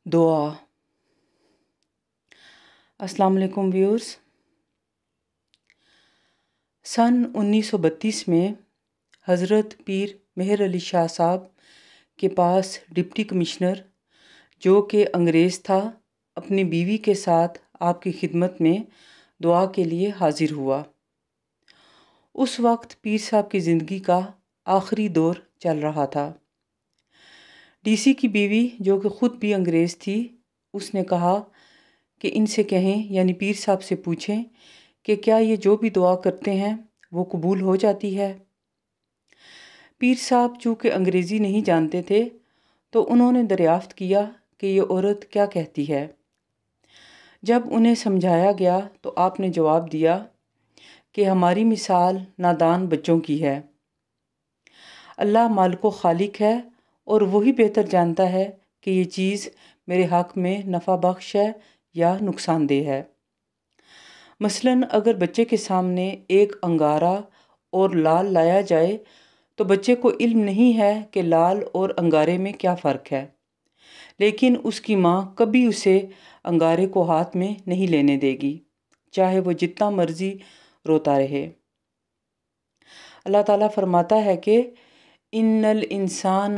دعا۔ السلام علیکم ویورز۔ سن 1932 میں حضرت پیر مہر علی شاہ صاحب کے پاس ڈپٹی کمشنر جو کہ انگریز تھا اپنی بیوی کے ساتھ آپ کی خدمت میں دعا کے لیے حاضر ہوا۔ اس وقت پیر صاحب کی زندگی کا آخری دور چل رہا تھا۔ ڈی سی کی بیوی جو کہ خود بھی انگریز تھی، اس نے کہا کہ ان سے کہیں یعنی پیر صاحب سے پوچھیں کہ کیا یہ جو بھی دعا کرتے ہیں وہ قبول ہو جاتی ہے۔ پیر صاحب چونکہ انگریزی نہیں جانتے تھے تو انہوں نے دریافت کیا کہ یہ عورت کیا کہتی ہے۔ جب انہیں سمجھایا گیا تو آپ نے جواب دیا کہ ہماری مثال نادان بچوں کی ہے۔ اللہ مالک و خالق ہے اور وہی بہتر جانتا ہے کہ یہ چیز میرے حق میں نفع بخش ہے یا نقصان دہ ہے۔ مثلاً اگر بچے کے سامنے ایک انگارہ اور لال لایا جائے تو بچے کو علم نہیں ہے کہ لال اور انگارے میں کیا فرق ہے، لیکن اس کی ماں کبھی اسے انگارے کو ہاتھ میں نہیں لینے دے گی، چاہے وہ جتنا مرضی روتا رہے۔ اللہ تعالیٰ فرماتا ہے کہ ان الانسان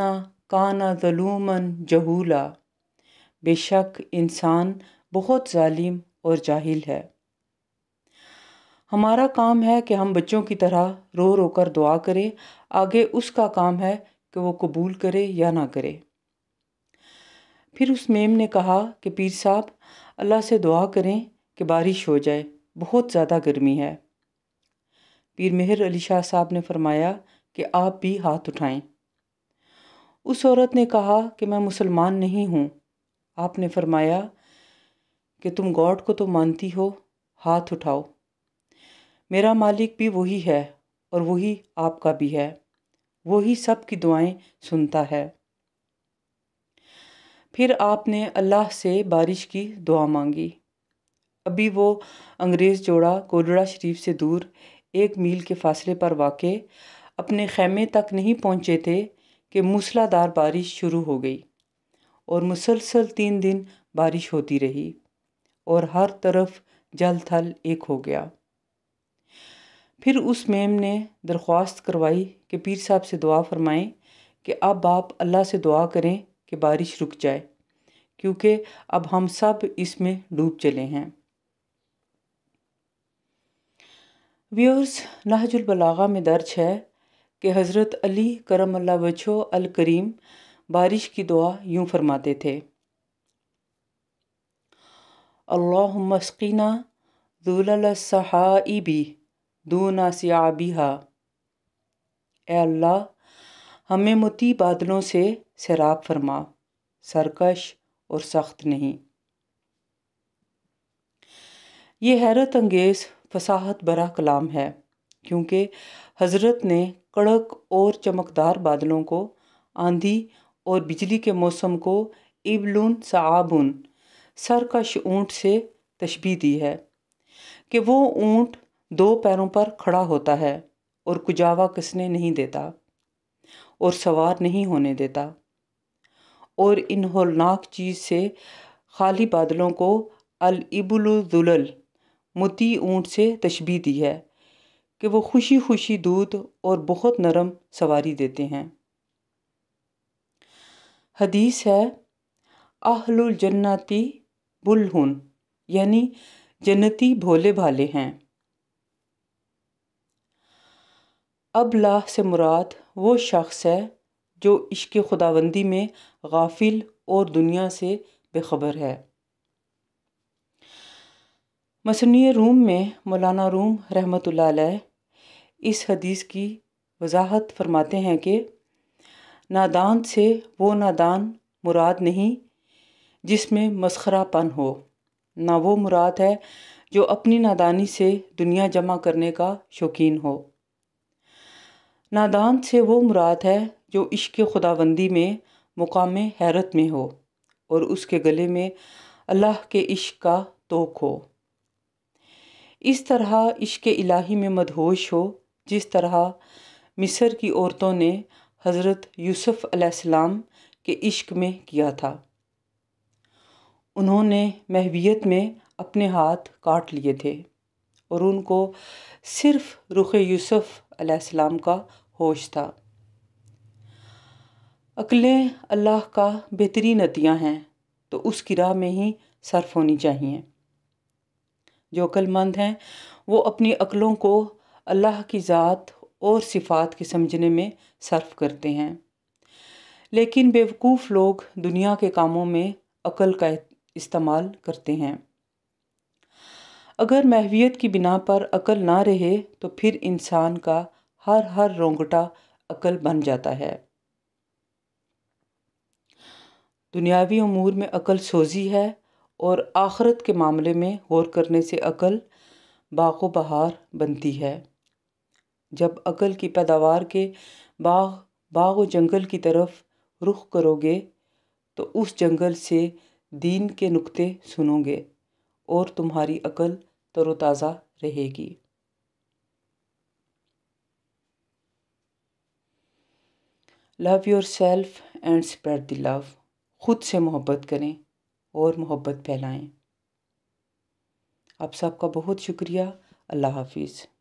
کان ظلوما جہولا، بے شک انسان بہت ظالم اور جاہل ہے۔ ہمارا کام ہے کہ ہم بچوں کی طرح رو رو کر دعا کریں، آگے اس کا کام ہے کہ وہ قبول کرے یا نہ کرے۔ پھر اس میم نے کہا کہ پیر صاحب اللہ سے دعا کریں کہ بارش ہو جائے، بہت زیادہ گرمی ہے۔ پیر مہر علی شاہ صاحب نے فرمایا کہ آپ بھی ہاتھ اٹھائیں۔ اس عورت نے کہا کہ میں مسلمان نہیں ہوں۔ آپ نے فرمایا کہ تم گاڈ کو تو مانتی ہو، ہاتھ اٹھاؤ۔ میرا مالک بھی وہی ہے اور وہی آپ کا بھی ہے، وہی سب کی دعائیں سنتا ہے۔ پھر آپ نے اللہ سے بارش کی دعا مانگی۔ ابھی وہ انگریز جوڑا کولڑا شریف سے دور 1 میل کے فاصلے پر واقع اپنے خیمے تک نہیں پہنچے تھے کہ موسلا دھار بارش شروع ہو گئی اور مسلسل 3 دن بارش ہوتی رہی اور ہر طرف جل تھل ایک ہو گیا۔ پھر اس میم نے درخواست کروائی کہ پیر صاحب سے دعا فرمائیں کہ اب آپ اللہ سے دعا کریں کہ بارش رک جائے، کیونکہ اب ہم سب اس میں ڈوب چلے ہیں۔ ویورز، نہج البلاغہ میں درج ہے کہ حضرت علی کرم اللہ وجہہ الکریم بارش کی دعا یوں فرماتے تھے: اللہم اسقنا ذلل السحائب دون سیابہا، اے اللہ ہمیں مطیع بادلوں سے سیراب فرما، سرکش اور سخت نہیں۔ یہ حیرت انگیز فصاحت برا کلام ہے، کیونکہ حضرت نے کڑک اور چمکدار بادلوں کو، آندھی اور بجلی کے موسم کو ابلٌ صعابٌ، سرکش اونٹ سے تشبیہ دی ہے کہ وہ اونٹ 2 پیروں پر کھڑا ہوتا ہے اور کجاوا کسنے نہیں دیتا اور سوار نہیں ہونے دیتا، اور ان ہولناک چیز سے خالی بادلوں کو الابل ذلل، مطیع اونٹ سے تشبیہ دی ہے کہ وہ خوشی خوشی دودھ اور بہت نرم سواری دیتے ہیں۔ حدیث ہے اہل الجنۃ بلہن، یعنی جنتی بھولے بھالے ہیں۔ ابلہ سے مراد وہ شخص ہے جو عشق خداوندی میں غافل اور دنیا سے بے خبر ہے۔ مثنوی روم میں مولانا روم رحمۃ اللہ علیہ اس حدیث کی وضاحت فرماتے ہیں کہ نادان سے وہ نادان مراد نہیں جس میں مسخرہ پن ہو، نہ وہ مراد ہے جو اپنی نادانی سے دنیا جمع کرنے کا شوقین ہو۔ نادان سے وہ مراد ہے جو عشق خداوندی میں مقام حیرت میں ہو اور اس کے گلے میں اللہ کے عشق کا طوق ہو، اس طرح عشق الہی میں مدہوش ہو جس طرح مصر کی عورتوں نے حضرت یوسف علیہ السلام کے عشق میں کیا تھا۔ انہوں نے محویت میں اپنے ہاتھ کاٹ لیے تھے اور ان کو صرف رخ یوسف علیہ السلام کا ہوش تھا۔ عقلیں اللہ کا بہترین عطیہ ہیں تو اس کی راہ میں ہی صرف ہونی چاہیے۔ جو عقل مند ہیں وہ اپنی عقلوں کو اللہ کی ذات اور صفات کے سمجھنے میں صرف کرتے ہیں، لیکن بیوقوف لوگ دنیا کے کاموں میں عقل کا استعمال کرتے ہیں۔ اگر محویت کی بنا پر عقل نہ رہے تو پھر انسان کا ہر رونگٹا عقل بن جاتا ہے۔ دنیاوی امور میں عقل سوزی ہے اور آخرت کے معاملے میں غور کرنے سے عقل باغ و بہار بنتی ہے۔ جب عقل کی پیداوار کے باغ و جنگل کی طرف رخ کرو گے تو اس جنگل سے دین کے نکتے سنو گے اور تمہاری عقل تر و تازہ رہے گی۔ Love yourself and spread the love. خود سے محبت کریں اور محبت پھیلائیں۔ آپ سب کا بہت شکریہ۔ اللہ حافظ۔